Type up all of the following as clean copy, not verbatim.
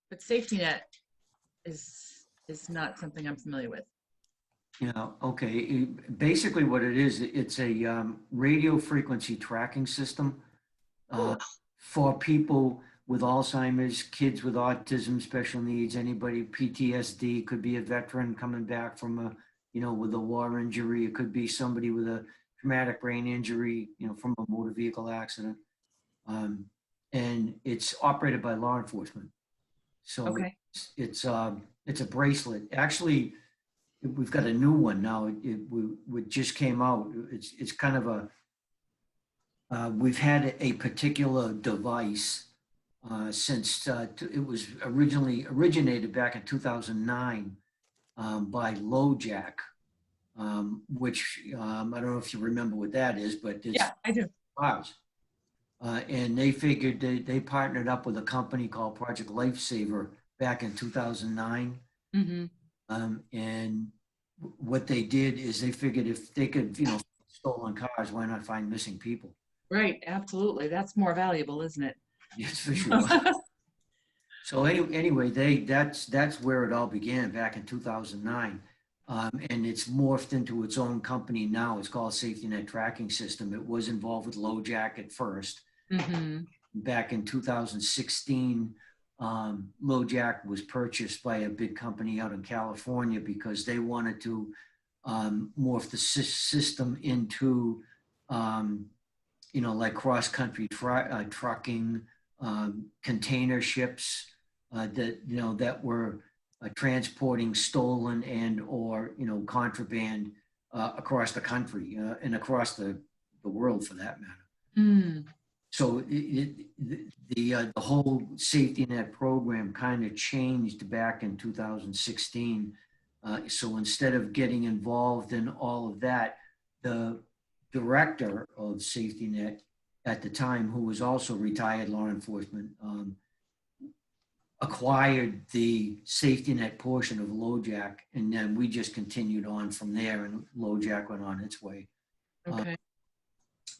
but safety net is not something I'm familiar with. Yeah, okay. Basically what it is, it's a radio frequency tracking system uh, Cool. for people with Alzheimer's, kids with autism, special needs, anybody PTSD, could be a veteran coming back from a, with a war injury. It could be somebody with a traumatic brain injury, from a motor vehicle accident. Um, and it's operated by law enforcement. So Okay. it's a bracelet. Actually, we've got a new one now. We just came out. It's kind of a we've had a particular device since it was originally originated back in 2009 by LoJack, which I don't know if you remember what that is, but it's Yeah, I do. ours. And they figured they partnered up with a company called Project Lifesaver back in 2009. Mm-hmm. And what they did is they figured if they could, stolen cars, why not find missing people? Right, absolutely. That's more valuable, isn't it? Yes, for sure. So anyway, that's where it all began back in 2009. And it's morphed into its own company now. It's called Safety Net Tracking System. It was involved with LoJack at first. Mm-hmm. Back in 2016, LoJack was purchased by a big company out in California because they wanted to morph the system into, like cross-country trucking, container ships that were transporting stolen and or contraband across the country and across the world for that matter. Mm. So the whole safety net program kind of changed back in 2016. So instead of getting involved in all of that, the director of safety net at the time, who was also retired law enforcement, acquired the safety net portion of LoJack, and then we just continued on from there, and LoJack went on its way. Okay.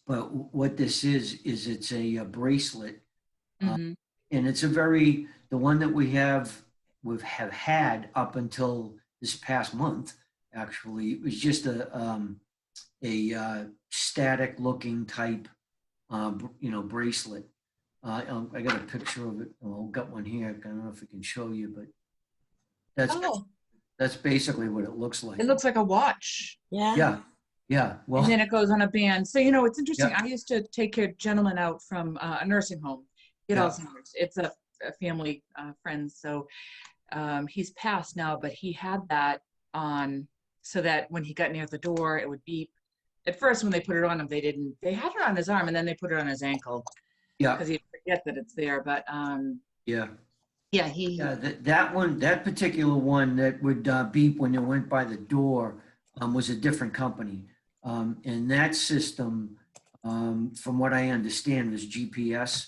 But what this is it's a bracelet, Mm-hmm. and it's the one that we've had up until this past month. Actually, it was just a static looking type, bracelet. I got a picture of it. Well, I've got one here. I don't know if I can show you, but that's Oh, that's basically what it looks like. it looks like a watch. Yeah. Yeah, yeah. Well, And then it goes on a band. So, it's interesting. yeah, I used to take a gentleman out from a nursing home, get yeah, Alzheimer's. It's a family friend. So he's passed now, but he had that on so that when he got near the door, it would beep. At first, when they put it on him, they had it on his arm and then they put it on his ankle yeah, because he'd forget that it's there. But yeah. yeah, he, Yeah, that particular one that would beep when you went by the door was a different company. And that system, from what I understand, was GPS.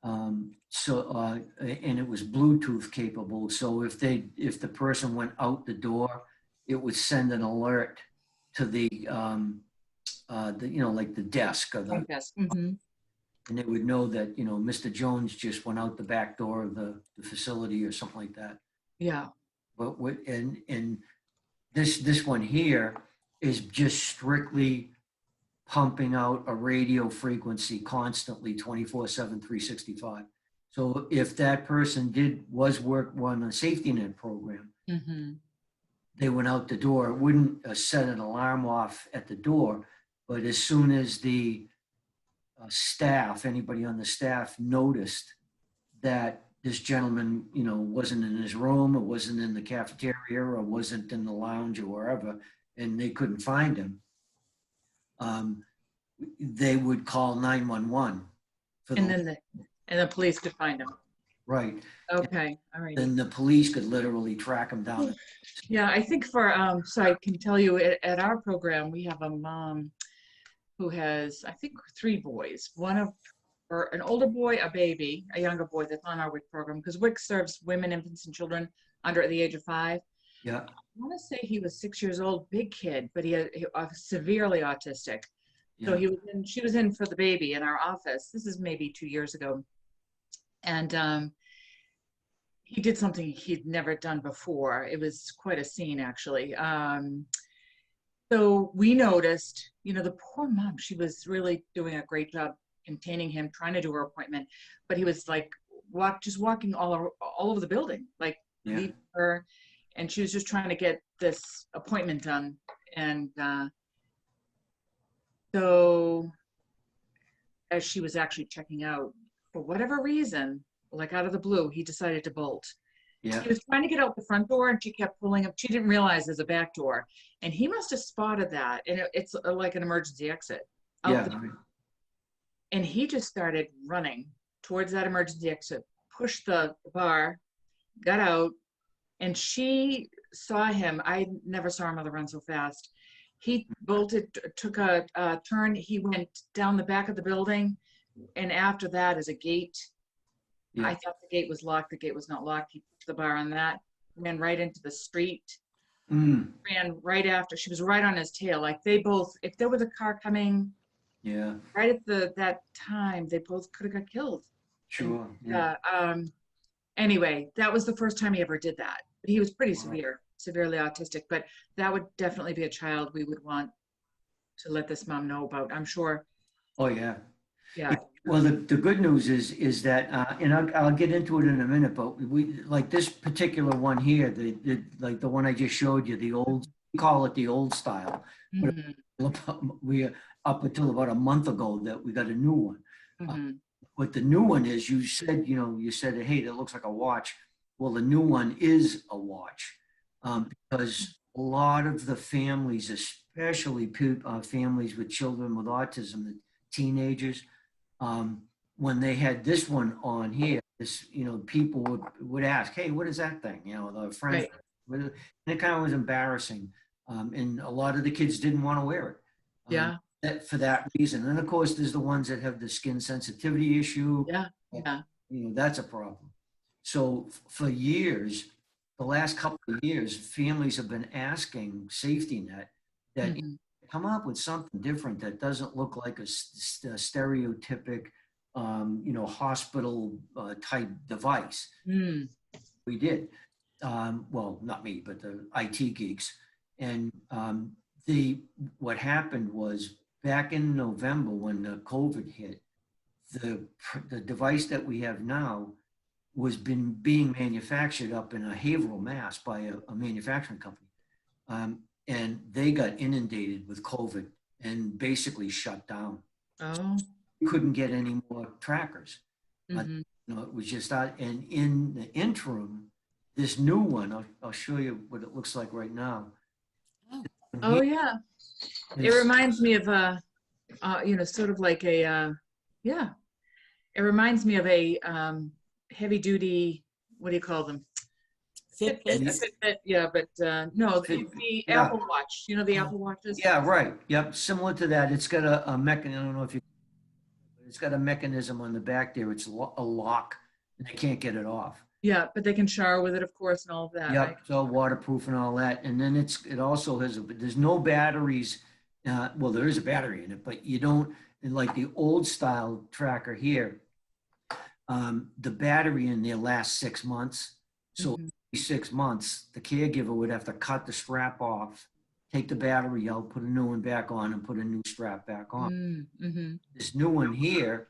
And it was Bluetooth capable. So if the person went out the door, it would send an alert to like the desk or I guess. Mm-hmm. and they would know that, Mr. Jones just went out the back door of the facility or something like that. Yeah. But and this one here is just strictly pumping out a radio frequency constantly 24/7, 365. So if that person was work on a safety net program, Mm-hmm. they went out the door, it wouldn't set an alarm off at the door, but as soon as the staff, anybody on the staff noticed that this gentleman, wasn't in his room or wasn't in the cafeteria or wasn't in the lounge or wherever, and they couldn't find him, they would call 911 for And then the police could find him. right. Okay. All right. Then the police could literally track him down. Yeah, I think so I can tell you at our program, we have a mom who has, I think, 3 boys. Or an older boy, a baby, a younger boy that's on our WIC program, because WIC serves women, infants, and children under the age of 5. Yeah. I want to say he was 6 years old, big kid, but he severely autistic. So Yeah. she was in for the baby in our office. This is maybe 2 years ago. And he did something he'd never done before. It was quite a scene, actually. So we noticed, the poor mom, she was really doing a great job containing him, trying to do her appointment, but he was like just walking all over the building, like Yeah. leaving her, and she was just trying to get this appointment done. And so as she was actually checking out, for whatever reason, like out of the blue, he decided to bolt. Yeah. He was trying to get out the front door and she kept pulling up. She didn't realize there's a back door. And he must have spotted that. And it's like an emergency exit. Yeah. And he just started running towards that emergency exit, pushed the bar, got out, and she saw him. I never saw a mother run so fast. He bolted, took a turn. He went down the back of the building. And after that is a gate. Yeah. I thought the gate was locked. The gate was not locked. He put the bar on that, ran right into the street, ran right after. She was right on his tail. Like they both, if there was a car coming Yeah. right at that time, they both could have got killed. Sure. And, anyway, that was the first time he ever did that. But he was pretty severely autistic, but that would definitely be a child we would want to let this mom know about, I'm sure. Oh, yeah. Yeah. Well, the good news is that, and I'll get into it in a minute, but we, like this particular one here, like the one I just showed you, we call it the old style. Mhm. But we, up until about a month ago, that we got a new one. Mhm. What the new one is, you said, hey, that looks like a watch. Well, the new one is a watch, because a lot of the families, especially families with children with autism, the teenagers, when they had this one on here, people would ask, hey, what is that thing? The friends, Right. and it kind of was embarrassing. And a lot of the kids didn't want to wear it. Yeah. For that reason. And of course, there's the ones that have the skin sensitivity issue. Yeah. Yeah. That's a problem. So for years, the last couple of years, families have been asking Safety Net that come up with something different that doesn't look like a stereotypic, hospital type device. We did. Well, not me, but the IT geeks. And what happened was back in November when the COVID hit, the device that we have now was being manufactured up in Haverhill, Mass by a manufacturing company. And they got inundated with COVID and basically shut down. Oh. We couldn't get any more trackers. It was just that. And in the interim, this new one, I'll show you what it looks like right now. Oh yeah. It reminds me of sort of like a, yeah. It reminds me of a heavy duty, what do you call them? Fitbit, yeah, but no, the Apple Watch. The Apple Watches? Yeah, right. Yep, similar to that. It's got a mechanism. I don't know if it's got a mechanism on the back there. It's a lock, and they can't get it off. Yeah, but they can shower with it, of course, and all of that. Yep, right? it's all waterproof and all that. And then it also has there's no batteries. Well, there is a battery in it, but you don't, like the old style tracker here, the battery in there lasts 6 months. So 6 months, the caregiver would have to cut the strap off, take the battery out, put a new one back on, and put a new strap back on. This new one here,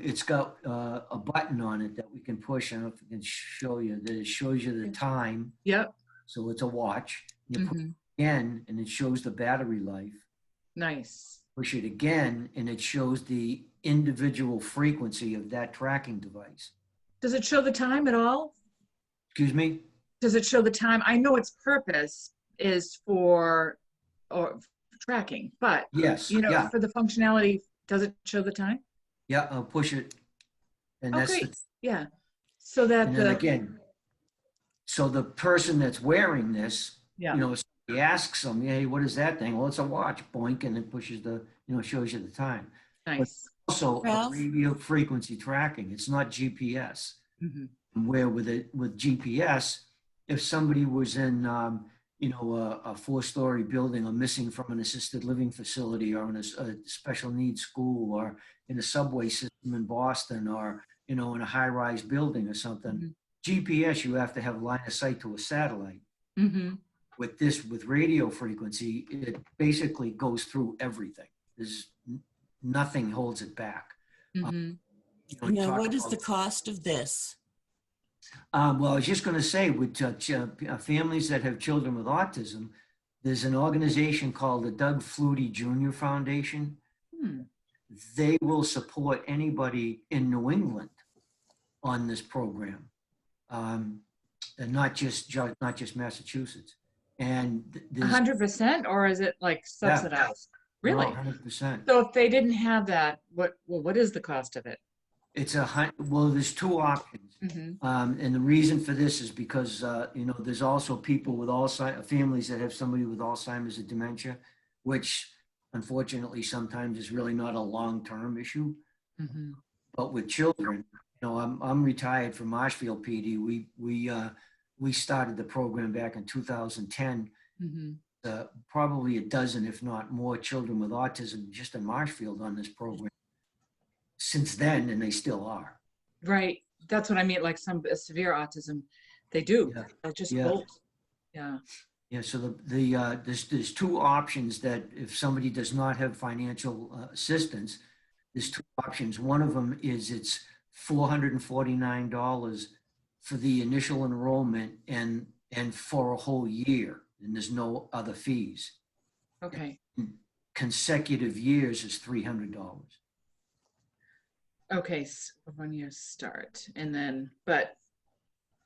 it's got a button on it that we can push. I don't know if I can show you that. It shows you the time. Yep. So it's a watch. You push it again, and it shows the battery life. Nice. Push it again, and it shows the individual frequency of that tracking device. Does it show the time at all? Excuse me? Does it show the time? I know its purpose is for tracking, but yes, for the functionality, does it show the time? Yeah, I'll push it. And that's great. Yeah. So that and then again, so the person that's wearing this, he asks them, hey, what is that thing? Well, it's a watch. Boink, and it pushes shows you the time. Nice. But also a radio frequency tracking. It's not GPS. Where with GPS, if somebody was in a 4-story building or missing from an assisted living facility or in a special needs school or in a subway system in Boston or in a high-rise building or something, GPS, you have to have line of sight to a satellite. Mm-hmm. With this, with radio frequency, it basically goes through everything. Nothing holds it back. Mm-hmm. You Now, talk what is about- the cost of this? Well, I was just going to say, with families that have children with autism, there's an organization called the Doug Flutie Jr. Foundation. Hmm. They will support anybody in New England on this program, and not just Massachusetts. And there's 100%, or is it like subsidized? Really? 100%. So if they didn't have that, what is the cost of it? It's well, there's two options. Mm-hmm. And the reason for this is because, there's also people with families that have somebody with Alzheimer's or dementia, which unfortunately sometimes is really not a long-term issue. Mm-hmm. But with children, I'm retired from Marshfield PD. We started the program back in 2010. Mm-hmm. Probably a dozen, if not more, children with autism just in Marshfield on this program since then, and they still are. Right. That's what I mean. Like some severe autism, they do. Yeah. They'll just Yeah. bolt. Yeah. Yeah, so there's two options that if somebody does not have financial assistance, there's two options. One of them is it's $449 for the initial enrollment and for a whole year, and there's no other fees. Okay. Consecutive years is $300. Okay. So 1 year start, and then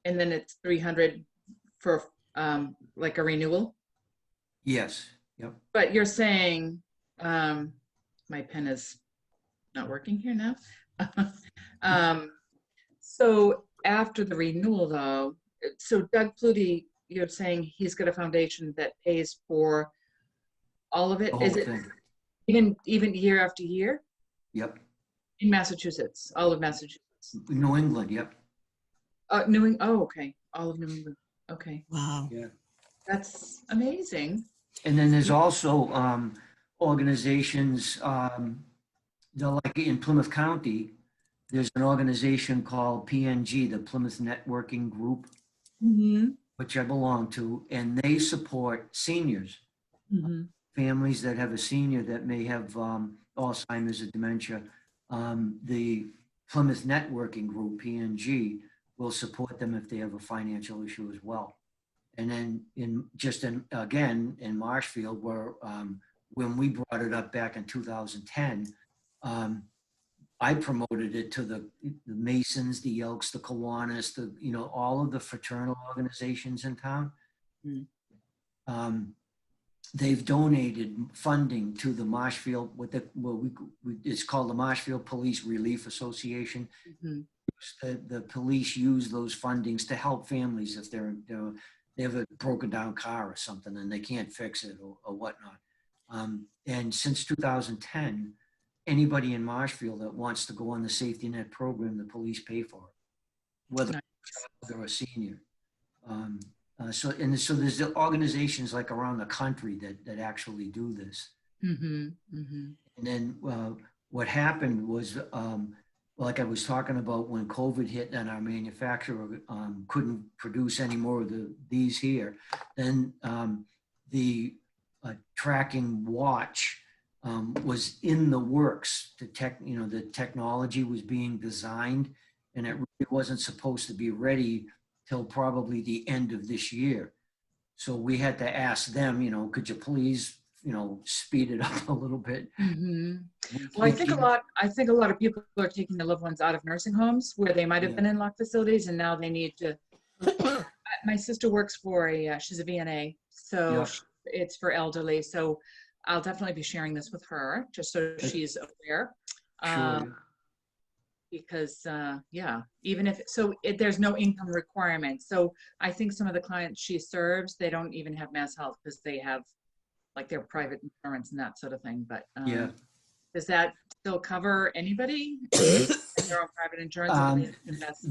it's 300 for like a renewal. Yes. Yep. But you're saying, my pen is not working here now. So after the renewal though, so Doug Flutie, you're saying he's got a foundation that pays for all of it? The whole Is it thing. even year after year? Yep. In Massachusetts, all of Massachusetts. New England. Yep. New England, oh, okay, all of New England, okay. Wow. Yeah. That's amazing. And then there's also organizations, like in Plymouth County, there's an organization called PNG, the Plymouth Networking Group, Mm-hmm. which I belong to, and they support seniors, Mm-hmm. families that have a senior that may have Alzheimer's or dementia. The Plymouth Networking Group, PNG, will support them if they have a financial issue as well. And then again, in Marshfield, where when we brought it up back in 2010, I promoted it to the Masons, the Elks, the Kiwanis, all of the fraternal organizations in town. Mm. They've donated funding to the Marshfield, it's called the Marshfield Police Relief Association. Mm-hmm. The police use those fundings to help families if they have a broken down car or something and they can't fix it or whatnot. And since 2010, anybody in Marshfield that wants to go on the safety net program, the police pay for it, whether they're a senior. So there's the organizations like around the country that actually do this. Mm-hmm. Mm-hmm. And then what happened was, like I was talking about when COVID hit and our manufacturer couldn't produce any more of these here, then the tracking watch was in the works. The technology was being designed, and it really wasn't supposed to be ready till probably the end of this year. So we had to ask them, could you please, speed it up a little bit. Mm-hmm. Well, I think a lot of people are taking their loved ones out of nursing homes where they might have been in locked facilities, and now they need to. My sister works for she's a VNA, so it's for elderly. So I'll definitely be sharing this with her just so she's aware. Sure. Because even if there's no income requirement. So I think some of the clients she serves, they don't even have Mass Health because they have like their private insurance and that sort of thing. But does that still cover anybody? Their own private insurance?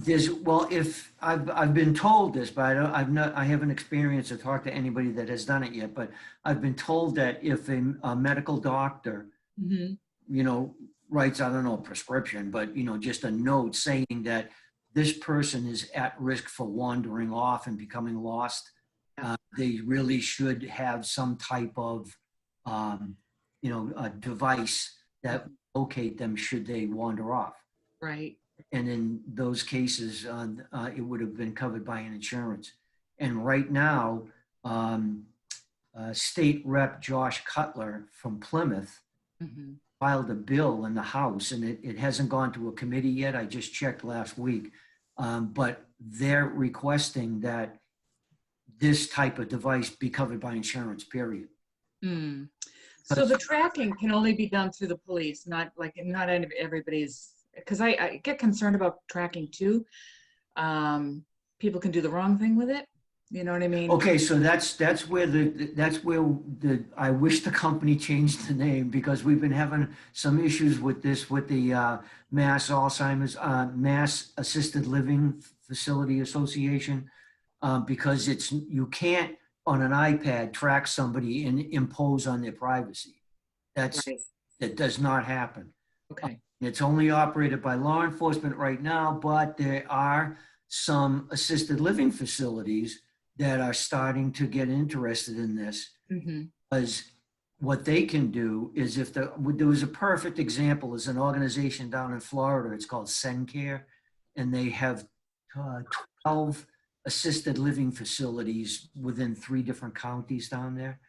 If I've been told this, but I haven't experienced or talked to anybody that has done it yet. But I've been told that if a medical doctor, writes, I don't know, a prescription, but just a note saying that this person is at risk for wandering off and becoming lost, they really should have some type of, a device that locate them should they wander off. Right. And in those cases, it would have been covered by an insurance. And right now, State Rep Josh Cutler from Plymouth filed a bill in the House, and it hasn't gone to a committee yet. I just checked last week. But they're requesting that this type of device be covered by insurance, period. Mm. So the tracking can only be done through the police, not everybody's, because I get concerned about tracking too. People can do the wrong thing with it. You know what I mean? Okay, so that's where I wish the company changed the name, because we've been having some issues with this with the Mass Alzheimer's Mass Assisted Living Facility Association, because you can't on an iPad track somebody and impose on their privacy. That does not happen. Okay. It's only operated by law enforcement right now, but there are some assisted living facilities that are starting to get interested in this, because what they can do is, if there was a perfect example, is an organization down in Florida, it's called SendCare, and they have 12 assisted living facilities within 3 different counties down there.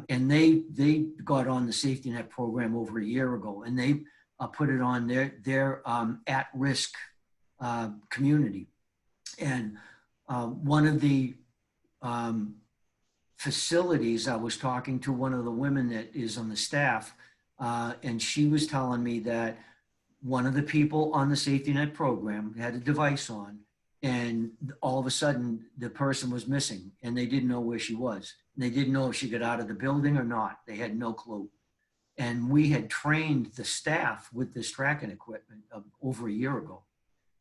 And they got on the safety net program over a year ago, and they put it on their at-risk community. And one of the facilities, I was talking to one of the women that is on the staff, and she was telling me that one of the people on the safety net program had a device on, and all of a sudden the person was missing, and they didn't know where she was. They didn't know if she got out of the building or not. They had no clue. And we had trained the staff with this tracking equipment over a year ago.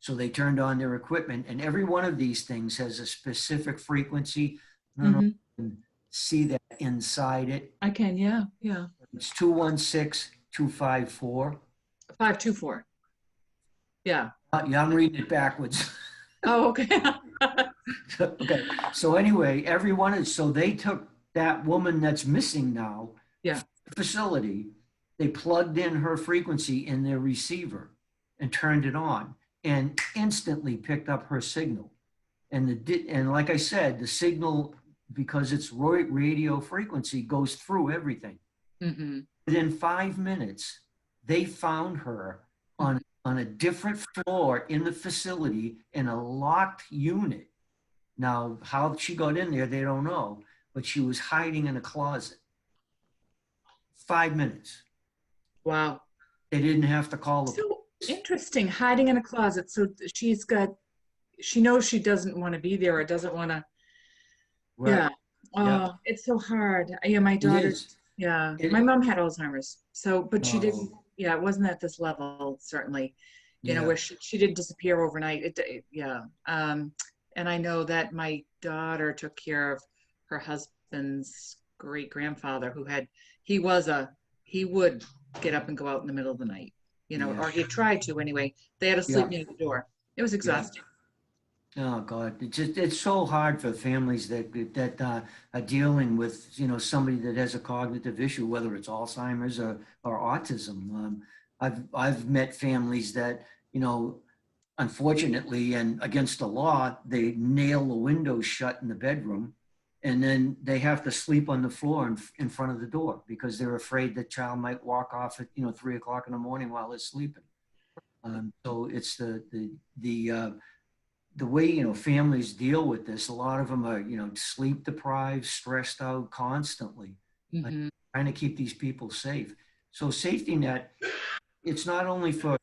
So they turned on their equipment, and every one of these things has a specific frequency. I don't know if you can see that inside it. I can, yeah. It's 216-254. 524. Yeah. Yeah, I'm reading it backwards. Oh, okay. Okay. So anyway, so they took that woman that's missing now. Yeah. Facility, they plugged in her frequency in their receiver and turned it on, and instantly picked up her signal. And like I said, the signal, because it's radio frequency, goes through everything. Within 5 minutes, they found her on a different floor in the facility in a locked unit. Now, how she got in there, they don't know, but she was hiding in a closet. 5 minutes. Wow. They didn't have to call the So interesting, hiding in a closet. So she knows she doesn't want to be there, or doesn't want to. Right. Yeah. Oh, yeah. It's so hard. Yeah, my daughter. Yeah, my mom had Alzheimer's. So, but she didn't. Yeah, it wasn't at this level, certainly. You know, where she didn't disappear overnight. And I know that my daughter took care of her husband's great grandfather, he would get up and go out in the middle of the night, or he tried to anyway. They had to sleep near the door. It was exhausting. Oh God, it's so hard for families that are dealing with somebody that has a cognitive issue, whether it's Alzheimer's or autism. I've met families that unfortunately and against the law, they nail the windows shut in the bedroom, and then they have to sleep on the floor in front of the door because they're afraid the child might walk off at 3 o'clock in the morning while they're sleeping. So it's the way families deal with this. A lot of them are sleep deprived, stressed out constantly, trying to keep these people safe. So safety net, it's not only for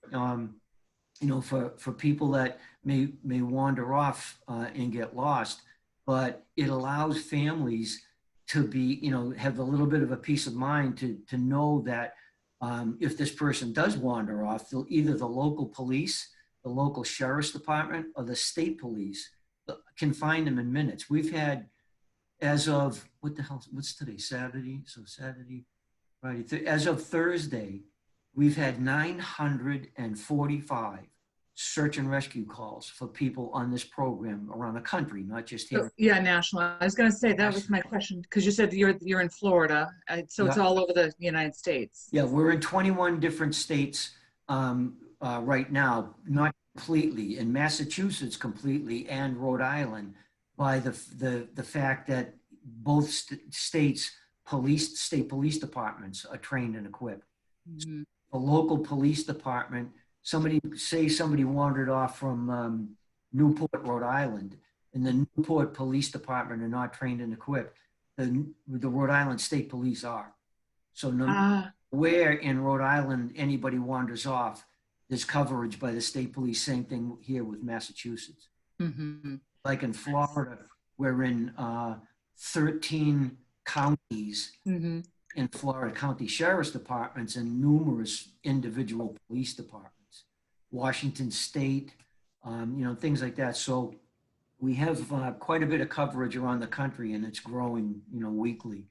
for people that may wander off and get lost, but it allows families to be, have a little bit of a peace of mind to know that if this person does wander off, either the local police, the local sheriff's department, or the state police can find them in minutes. We've had, as of, what's today, Saturday? So Saturday, Friday, as of Thursday, we've had 945 search and rescue calls for people on this program around the country, not just So, here. yeah, national. I was going to say that was my question because you said you're in Florida, so it's Yeah. all over the United States. Yeah, we're in 21 different states right now, not completely, in Massachusetts completely, and Rhode Island, by the fact that both states state police departments are trained and equipped. Mhm. A local police department, somebody wandered off from Newport, Rhode Island, and the Newport Police Department are not trained and equipped. The Rhode Island State Police are. So no Ah, where in Rhode Island anybody wanders off, there's coverage by the state police. Same thing here with Massachusetts. mhm. Like in Florida, we're in 13 counties Mhm. in Florida, county sheriff's departments, and numerous individual police departments. Washington State, things like that. So we have quite a bit of coverage around the country, and it's growing, weekly.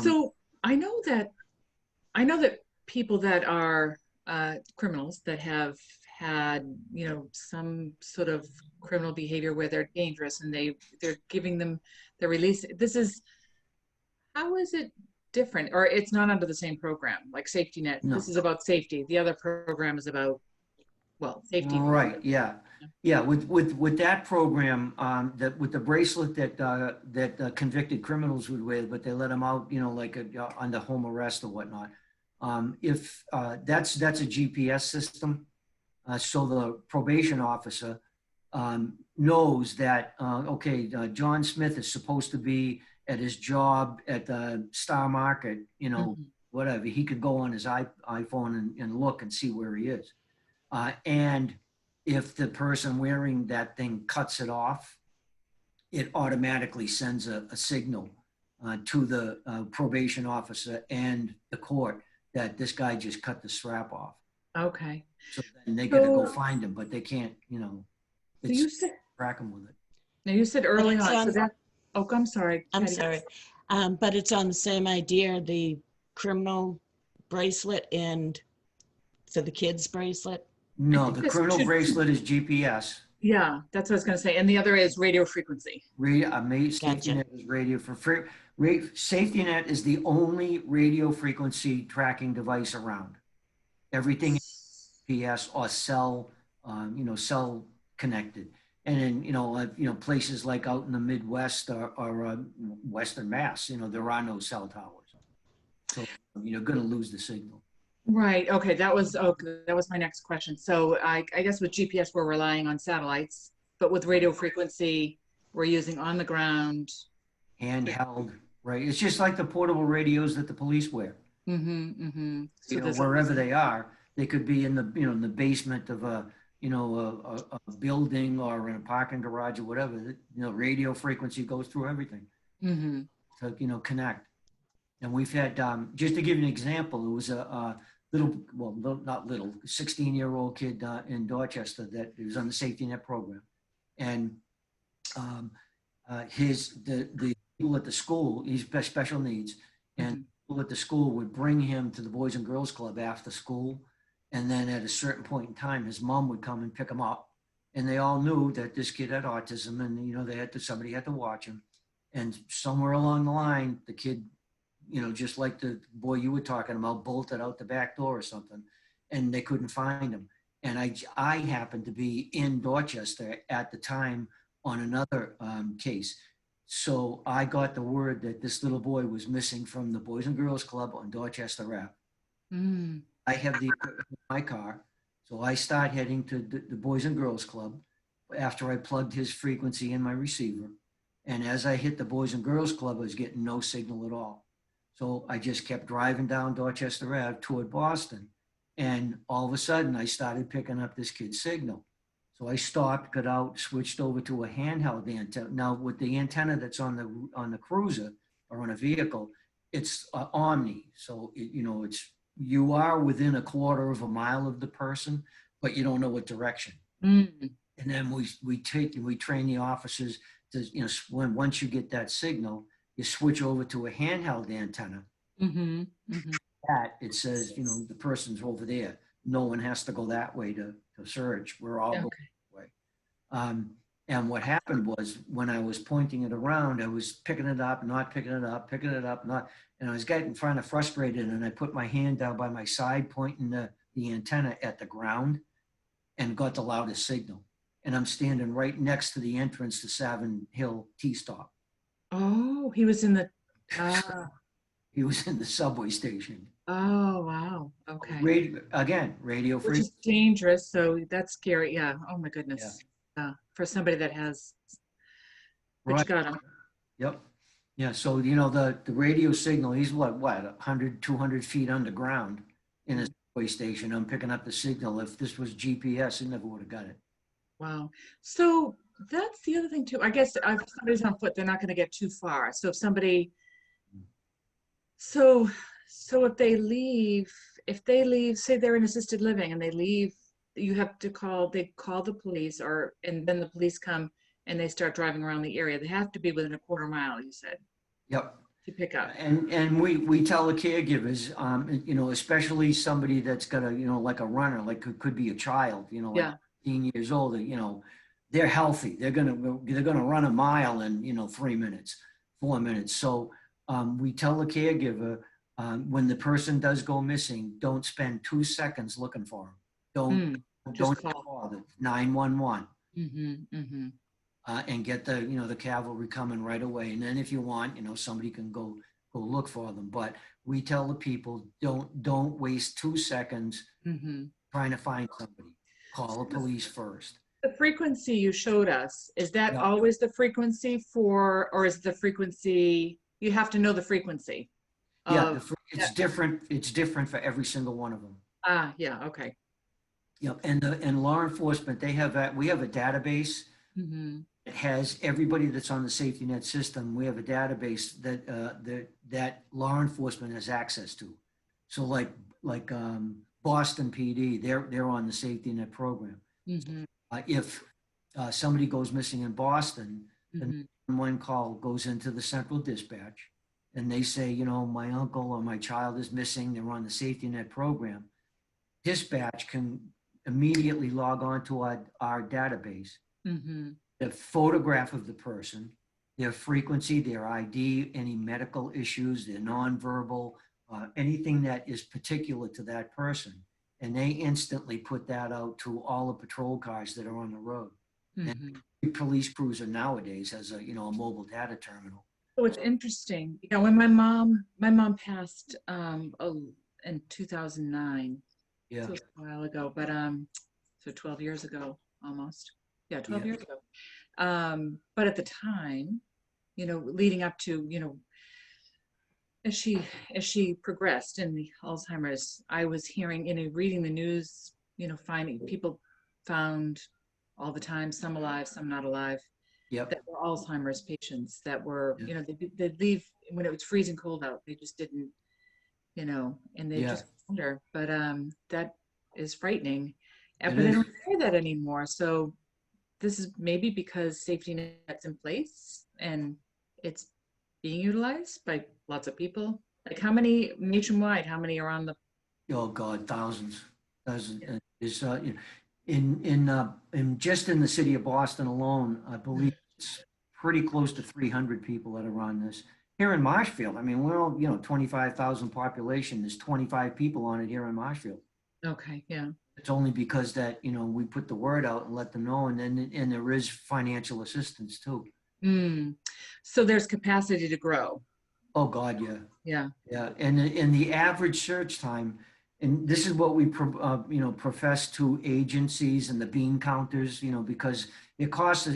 So I know that people that are criminals that have had, some sort of criminal behavior where they're dangerous and they're giving them the release. How is it different? Or it's not under the same program, like Safety Net. No. This is about safety. The other program is about, well, safety. Right. Yeah. Yeah. With that program, that with the bracelet that convicted criminals would wear, but they let them out, like under home arrest or whatnot. If that's a GPS system, so the probation officer knows that okay, John Smith is supposed to be at his job at the Star Market, Mhm. whatever. He could go on his iPhone and look and see where he is. And if the person wearing that thing cuts it off, it automatically sends a signal to the probation officer and the court that this guy just cut the strap off. Okay. So then they got to go So, find him, but they can't, so it's you said, track him with it. now you said But early it's on, so on, that, oh, I'm sorry. I'm Patty. sorry, but it's on the same idea, the criminal bracelet and for the kids bracelet. No, think the there's criminal two- bracelet is GPS. Yeah, that's what I was going to say. And the other is radio frequency. Safety Gotcha. net is radio for free. Safety net is the only radio frequency tracking device around. Everything is GPS or cell, cell connected. And in places like out in the Midwest or Western Mass, there are no cell towers, so you're going to lose the signal. Right. Okay. That was my next question. So I guess with GPS, we're relying on satellites, but with radio frequency, we're using on the ground. Handheld, right? It's just like the portable radios that the police wear. Mm-hmm. Mm-hmm. So Wherever they are, they could be in the in the basement of a building or in a parking garage or whatever. Radio frequency goes through everything Mm-hmm. to connect. And we've had just to give you an example, it was a not little, 16-year-old kid in Dorchester that was on the safety net program, and the people at the school, he's special needs, and people at the school would bring him to the Boys and Girls Club after school, and then at a certain point in time, his mom would come and pick him up, and they all knew that this kid had autism, and somebody had to watch him, and somewhere along the line, the kid, just like the boy you were talking about, bolted out the back door or something, and they couldn't find him. And I happened to be in Dorchester at the time on another case. So I got the word that this little boy was missing from the Boys and Girls Club on Dorchester Ave. Mm. I have the equipment in my car. So I start heading to the Boys and Girls Club after I plugged his frequency in my receiver. And as I hit the Boys and Girls Club, I was getting no signal at all. So I just kept driving down Dorchester Ave toward Boston. And all of a sudden, I started picking up this kid's signal. So I stopped, got out, switched over to a handheld antenna. Now, with the antenna that's on the cruiser or on a vehicle, it's Omni. So, you are within a quarter of a mile of the person, but you don't know what direction. Mm. And then we train the officers to, once you get that signal, you switch over to a handheld antenna. Mm-hmm. Mm-hmm. That it says, the person's over there. No one has to go that way to to search. We're all going Okay. that way. And what happened was when I was pointing it around, I was picking it up, not picking it up, picking it up, not, and I was getting kind of frustrated. And I put my hand down by my side, pointing the antenna at the ground, and got the loudest signal. And I'm standing right next to the entrance to Savin Hill T-Stop. Oh, he was in the, ah, He was in the subway station. oh, wow. Okay. Radio, again, radio Which free. is dangerous. So that's scary. Yeah. Oh my Yeah. goodness. For somebody that has, but you Right. got him. Yep. Yeah. So, the radio signal, he's what, 100, 200 feet underground in a subway station. I'm picking up the signal. If this was GPS, it never would have got it. Wow. So that's the other thing too. I guess if somebody's on foot, they're not going to get too far. So if somebody, so if they leave, say they're in assisted living and they leave, you have to they call the police, and then the police come and they start driving around the area. They have to be within a quarter mile, you said, Yep. to pick up. And we tell the caregivers, especially somebody that's got like a runner, like could be a child, like Yeah. 15 years old, they're healthy. They're gonna run a mile in 3 minutes, 4 minutes. So we tell the caregiver, when the person does go missing, don't spend 2 seconds looking for them. Don't call. call the 911. Mm-hmm. Mm-hmm. And get the cavalry coming right away. And then if you want, somebody can go look for them. But we tell the people, don't waste 2 seconds Mm-hmm. trying to find somebody. Call the police first. The frequency you showed us, is that Yeah. always the frequency or is the frequency, you have to know the frequency? Yeah, it's different. It's different for every single one of them. Yeah, okay. Yep. And law enforcement, we have a database. Mm-hmm. It has everybody that's on the safety net system. We have a database that law enforcement has access to. So like Boston PD, they're on the safety net program. Mm-hmm. If somebody goes missing in Boston, Mm-hmm. then one call goes into the central dispatch, and they say, my uncle or my child is missing. They're on the safety net program. Dispatch can immediately log on to our database. Mm-hmm. The photograph of the person, their frequency, their ID, any medical issues, their nonverbal, anything that is particular to that person. And they instantly put that out to all the patrol cars that are on the road. Mm-hmm. And every police cruiser nowadays has a mobile data terminal. So it's interesting. When my mom passed in 2009. Yeah. So it's a while ago, but so 12 years ago almost. Yeah, 12 Yeah. years ago. But at the time, leading up to, as she progressed in the Alzheimer's, I was hearing, reading the news, finding people found all the time, some alive, some not alive, Yep. that were Alzheimer's patients that were, Yeah. they'd leave when it was freezing cold out. They just didn't, and they Yeah. just wonder. But that is frightening. It But I is. don't hear that anymore. So this is maybe because safety net's in place and it's being utilized by lots of people. Like how many nationwide, how many are on the, Oh God, thousands. And is in just in the city of Boston alone, I believe it's pretty close to 300 people that are on this. Here in Marshfield, I mean, we're all 25,000 population. There's 25 people on it here in Marshfield. okay, yeah. It's only because that we put the word out and let them know, and there is financial assistance too. So there's capacity to grow. Oh God, yeah. Yeah. Yeah, and the average search time, and this is what we profess to agencies and the bean counters, because it costs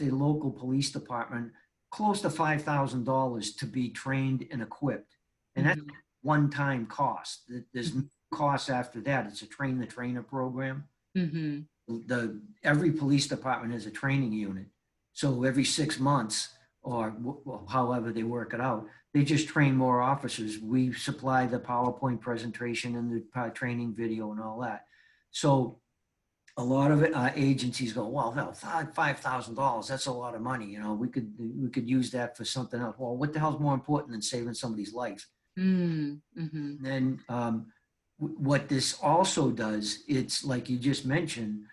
a local police department close to $5,000 to be trained and equipped, and that's one-time cost. There's no cost after that. It's a train the trainer program. Mm-hmm. Every police department has a training unit, so every 6 months or however they work it out, they just train more officers. We supply the PowerPoint presentation and the training video and all that. So a lot of agencies go, well, $5,000, that's a lot of money. We could use that for something else. Well, what the hell's more important than saving somebody's life? Mm-hmm. And then what this also does, it's like you just mentioned,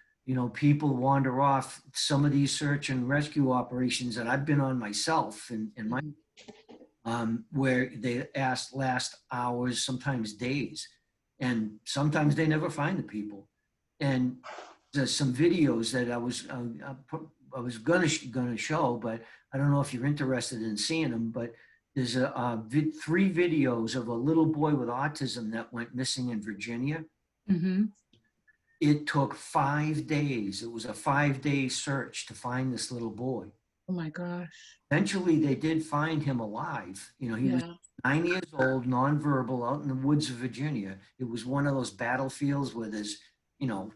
people wander off. Some of these search and rescue operations that I've been on myself in my, Mhm. where they last hours, sometimes days, and sometimes they never find the people. And there's some videos that I was gonna show, but I don't know if you're interested in seeing them. But there's three videos of a little boy with autism that went missing in Virginia. Mhm. It took 5 days. It was a 5 day search to find this little boy. Oh my gosh. Eventually, they did find him alive. He was Yeah. 9 years old, nonverbal, out in the woods of Virginia. It was one of those battlefields where there's,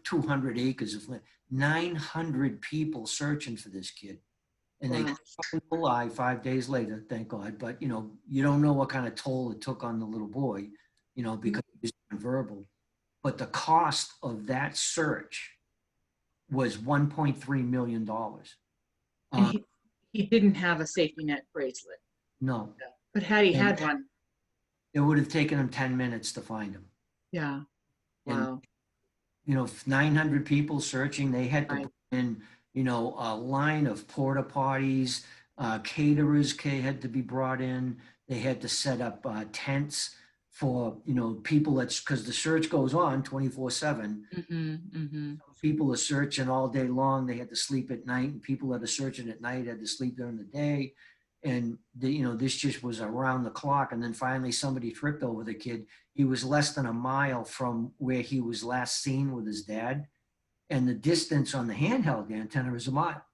200 acres of land, 900 people searching for this kid. And they Wow. found him alive 5 days later, thank God. But, you don't know what kind of toll it took on the little boy, because he was nonverbal. But the cost of that search was $1.3 million. And he didn't have a safety net bracelet, No, but had he and had one, it would have taken him 10 minutes to find him. yeah. And, Wow. 900 people searching, they had to Right. put in, a line of porta potties, caterers had to be brought in. They had to set up tents for, people because the search goes on 24/7. Mhm. Mhm. People are searching all day long. They had to sleep at night, and people that are searching at night had to sleep during the day. And this just was around the clock. And then finally, somebody tripped over the kid. He was less than a mile from where he was last seen with his dad, and the distance on the handheld antenna is a mile.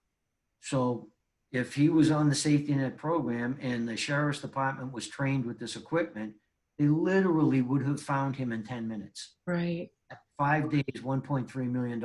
So if he was on the safety net program and the sheriff's department was trained with this equipment, they literally would have found him in 10 minutes. Right. 5 days, $1.3 million.